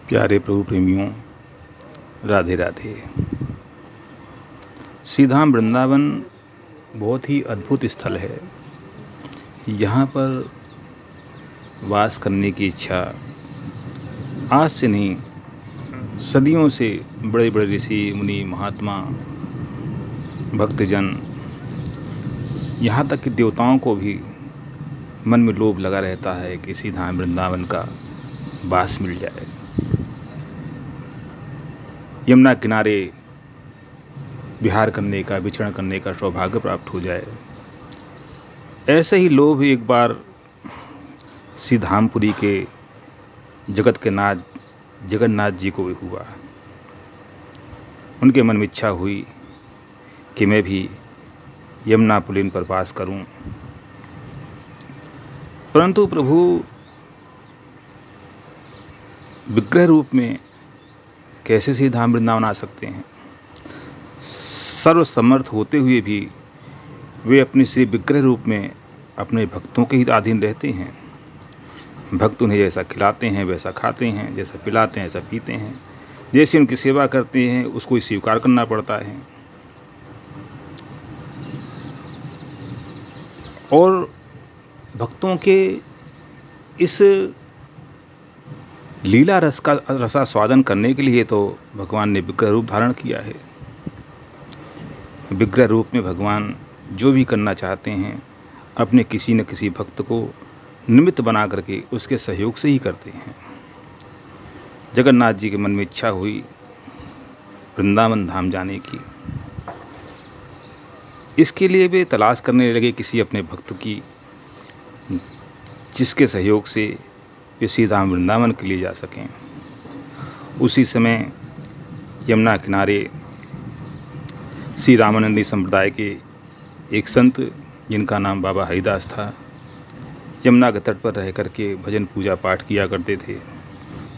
प्यारे प्रभु प्रेमियों, राधे राधे। श्री धाम वृंदावन बहुत ही अद्भुत स्थल है। यहाँ पर वास करने की इच्छा आज से नहीं, सदियों से बड़े बड़े ऋषि मुनि महात्मा भक्तजन, यहाँ तक कि देवताओं को भी मन में लोभ लगा रहता है कि श्री धाम वृंदावन का वास मिल जाए, यमुना किनारे विहार करने का, विचरण करने का सौभाग्य प्राप्त हो जाए। ऐसे ही लोभ एक बार श्री धामपुरी के जगत के नाथ जगन्नाथ जी को भी हुआ। उनके मन में इच्छा हुई कि मैं भी यमुना पुलिन पर वास करूं, परंतु प्रभु विग्रह रूप में कैसे श्री धाम वृंदावन आ सकते हैं? सर्वसमर्थ होते हुए भी वे अपने श्री विग्रह रूप में अपने भक्तों के ही अधीन रहते हैं। भक्त उन्हें जैसा खिलाते हैं वैसा खाते हैं, जैसा पिलाते हैं ऐसा पीते हैं, जैसे उनकी सेवा करते हैं उसको ही स्वीकार करना पड़ता है। और भक्तों के इस लीला रस का रसास्वादन करने के लिए तो भगवान ने विग्रह रूप धारण किया है। विग्रह रूप में भगवान जो भी करना चाहते हैं अपने किसी न किसी भक्त को निमित्त बना करके उसके सहयोग से ही करते हैं। जगन्नाथ जी के मन में इच्छा हुई वृंदावन धाम जाने की। इसके लिए वे तलाश करने लगे किसी अपने भक्त की, जिसके सहयोग से वे श्री धाम वृंदावन के लिए जा सकें। उसी समय यमुना किनारे श्री रामानंदी संप्रदाय के एक संत, जिनका नाम बाबा हरिदास था, यमुना के तट पर रह करके भजन पूजा पाठ किया करते थे।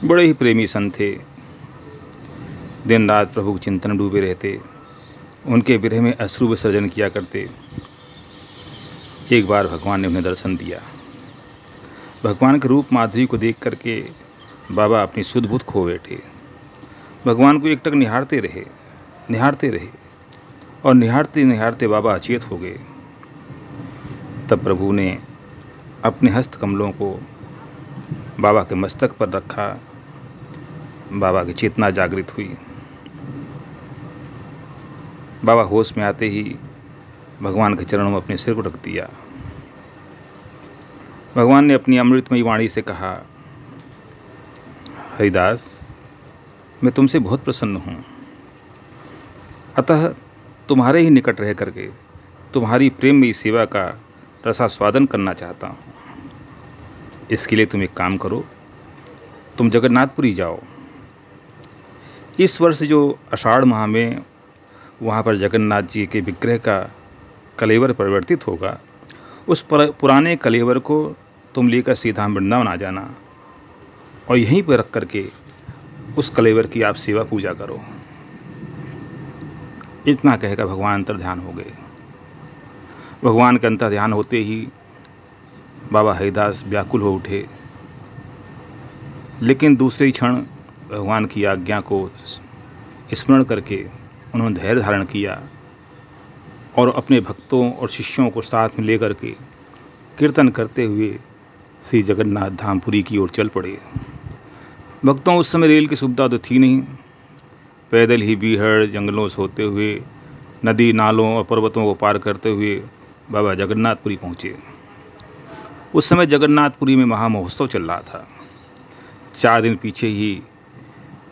बड़े ही प्रेमी संत थे, दिन रात प्रभु के चिंतन डूबे रहते, उनके विरह में अश्रु विसर्जन किया करते। एक बार भगवान ने उन्हें दर्शन दिया। भगवान के रूप माधुरी को देख करके बाबा अपनी सुध बुध खो बैठे। भगवान को एकटक निहारते रहे और निहारते निहारते बाबा अचेत हो गए। तब प्रभु ने अपने हस्त कमलों को बाबा के मस्तक पर रखा। बाबा की चेतना जागृत हुई। बाबा होश में आते ही भगवान के चरणों में अपने सिर को रख दिया। भगवान ने अपनी अमृतमयी वाणी से कहा, हरिदास, मैं तुमसे बहुत प्रसन्न हूँ, अतः तुम्हारे ही निकट रह करके तुम्हारी प्रेममयी सेवा का रसास्वादन करना चाहता हूँ। इसके लिए तुम एक काम करो, तुम जगन्नाथपुरी जाओ। इस वर्ष जो आषाढ़ माह में वहाँ पर जगन्नाथ जी के विग्रह का कलेवर परिवर्तित होगा, उस पुराने कलेवर को तुम लेकर श्री धाम वृंदावन आ जाना और यहीं पर रख करके उस कलेवर की आप सेवा पूजा करो। इतना कहकर भगवान अंतर्ध्यान हो गए। भगवान के अंतर्ध्यान होते ही बाबा हरिदास व्याकुल हो उठे, लेकिन दूसरे ही क्षण भगवान की आज्ञा को स्मरण करके उन्होंने धैर्य धारण किया और अपने भक्तों और शिष्यों को साथ में लेकर के कीर्तन करते हुए श्री जगन्नाथ धामपुरी की ओर चल पड़े। भक्तों, उस समय रेल की सुविधा तो थी नहीं। पैदल ही बीहड़ जंगलों से होते हुए नदी नालों और पर्वतों को पार करते हुए बाबा जगन्नाथपुरी पहुँचे। उस समय जगन्नाथपुरी में महामहोत्सव चल रहा था। 4 दिन पीछे ही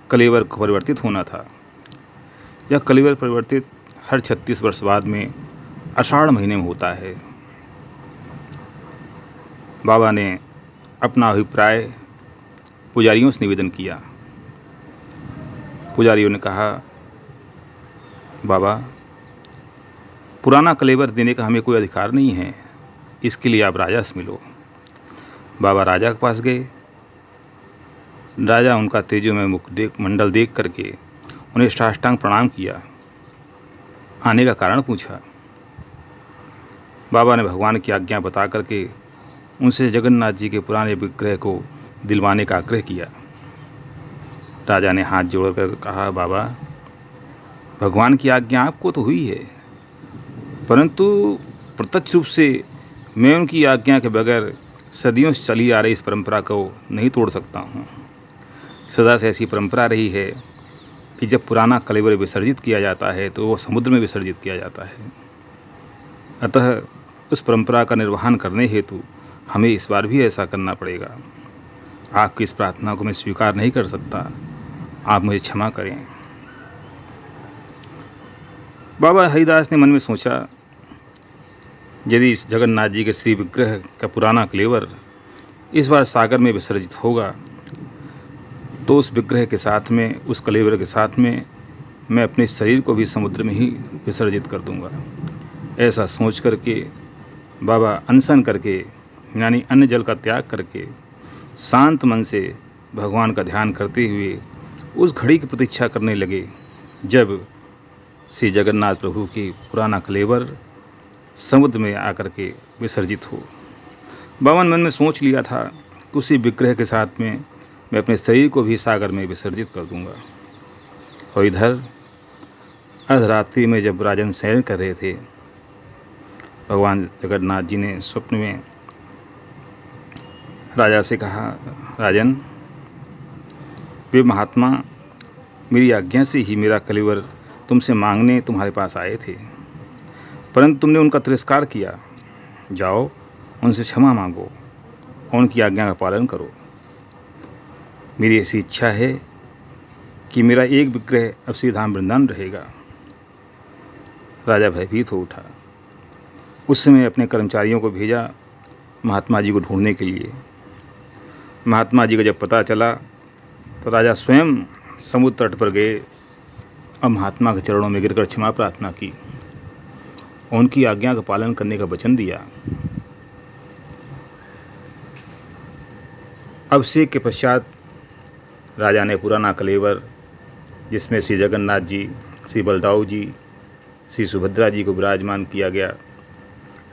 कलेवर परिवर्तित होना था। यह कलेवर परिवर्तित हर 36 वर्ष बाद में आषाढ़ महीने में होता है। बाबा ने अपना अभिप्राय पुजारियों से निवेदन किया। पुजारियों ने कहा, बाबा, पुराना कलेवर देने का हमें कोई अधिकार नहीं है, इसके लिए आप राजा से मिलो। बाबा राजा के पास गए। राजा उनका तेजोमय मंडल देख करके उन्हें साष्टांग प्रणाम किया। आने का कारण पूछा। बाबा ने भगवान की आज्ञा बता करके उनसे जगन्नाथ जी के पुराने विग्रह को दिलवाने का आग्रह किया। राजा ने हाथ जोड़कर कहा, बाबा, भगवान की आज्ञा आपको तो हुई है, परंतु प्रत्यक्ष रूप से मैं उनकी आज्ञा के बगैर सदियों से चली आ रही इस परंपरा को नहीं तोड़ सकता हूँ। सदा से ऐसी परंपरा रही है कि जब पुराना कलेवर विसर्जित किया जाता है तो वो समुद्र में विसर्जित किया जाता है। अतः उस परंपरा का निर्वहन करने हेतु हमें इस बार भी ऐसा करना पड़ेगा। आपकी इस प्रार्थना को मैं स्वीकार नहीं कर सकता, आप मुझे क्षमा करें। बाबा हरिदास ने मन में सोचा, यदि इस जगन्नाथ जी के श्री विग्रह का पुराना कलेवर इस बार सागर में विसर्जित होगा तो उस विग्रह के साथ में, उस कलेवर के साथ में मैं अपने शरीर को भी समुद्र में ही विसर्जित कर दूंगा। ऐसा सोच करके बाबा अनशन करके, यानी अन्न जल का त्याग करके, शांत मन से भगवान का ध्यान करते हुए उस घड़ी की प्रतीक्षा करने लगे जब श्री जगन्नाथ प्रभु की पुराना कलेवर समुद्र में आकर के विसर्जित हो। बाबा ने मन में सोच लिया था कि उसी विग्रह के साथ में मैं अपने शरीर को भी सागर में विसर्जित कर दूंगा। और इधर अर्धरात्रि में जब राजन शयन कर रहे थे, भगवान जगन्नाथ जी ने स्वप्न में राजा से कहा, राजन, वे महात्मा मेरी आज्ञा से ही मेरा कलेवर तुमसे मांगने तुम्हारे पास आए थे, परंतु तुमने उनका तिरस्कार किया। जाओ, उनसे क्षमा मांगो और उनकी आज्ञा का पालन करो। मेरी ऐसी इच्छा है कि मेरा एक विग्रह अब श्री धाम वृंदावन रहेगा। राजा भयभीत हो उठा। उस समय अपने कर्मचारियों को भेजा महात्मा जी को ढूंढने के लिए। महात्मा जी का जब पता चला तो राजा स्वयं समुद्र तट पर गए और महात्मा के चरणों में गिरकर क्षमा प्रार्थना की और उनकी आज्ञा का पालन करने का वचन दिया। अभिषेक के पश्चात राजा ने पुराना कलेवर, जिसमें श्री जगन्नाथ जी, श्री बलदाऊ जी, श्री सुभद्रा जी को विराजमान किया गया,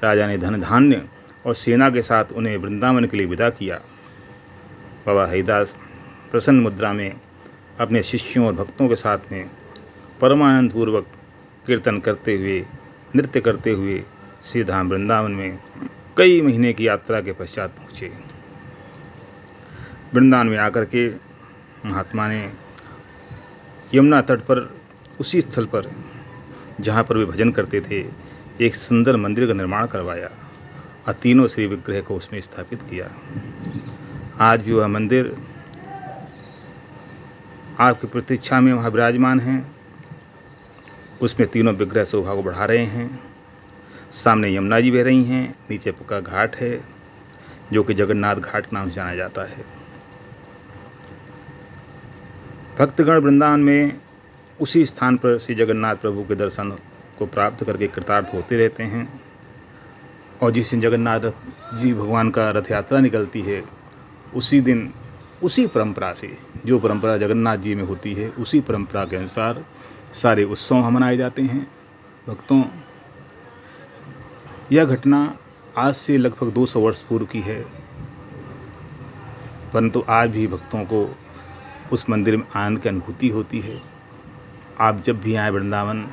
राजा ने धन धान्य और सेना के साथ उन्हें वृंदावन के लिए विदा किया। बाबा हरिदास प्रसन्न मुद्रा में अपने शिष्यों और भक्तों के साथ में परमानंद पूर्वक कीर्तन करते हुए, नृत्य करते हुए श्री धाम वृंदावन में कई महीने की यात्रा के पश्चात पहुँचे। वृंदावन में आकर के महात्मा ने यमुना तट पर, उसी स्थल पर जहाँ पर वे भजन करते थे, एक सुंदर मंदिर का निर्माण करवाया और तीनों श्री विग्रह को उसमें स्थापित किया। आज भी वह मंदिर आपकी प्रतीक्षा में वहाँ विराजमान है। उसमें तीनों विग्रह शोभा को बढ़ा रहे हैं। सामने यमुना जी बह रही हैं, नीचे पक्का घाट है जो कि जगन्नाथ घाट नाम से जाना जाता है। भक्तगण वृंदावन में उसी स्थान पर श्री जगन्नाथ प्रभु के दर्शन को प्राप्त करके कृतार्थ होते रहते हैं। और जिस दिन जगन्नाथ जी भगवान का रथ यात्रा निकलती है, उसी दिन उसी परंपरा से, जो परंपरा जगन्नाथ जी में होती है, उसी परंपरा के अनुसार सारे उत्सव मनाए जाते हैं। भक्तों, यह घटना आज से लगभग 200 वर्ष पूर्व की है, परंतु आज भी भक्तों को उस मंदिर में आनंद की अनुभूति होती है। आप जब भी आए वृंदावन,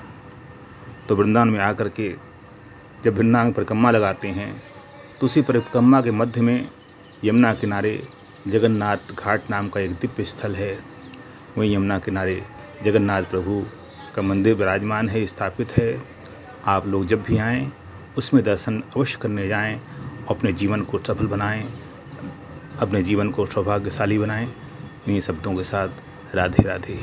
तो वृंदावन में आकर के जब वृंदावन परिक्रमा लगाते हैं तो उसी परिक्रमा के मध्य में यमुना किनारे जगन्नाथ घाट नाम का एक दिव्य स्थल है। वहीं यमुना किनारे जगन्नाथ प्रभु का मंदिर विराजमान है, स्थापित है। आप लोग जब भी आएँ उसमें दर्शन अवश्य करने जाएं, अपने जीवन को सफल बनाएं, अपने जीवन को सौभाग्यशाली बनाएं। इन्हीं शब्दों के साथ राधे राधे।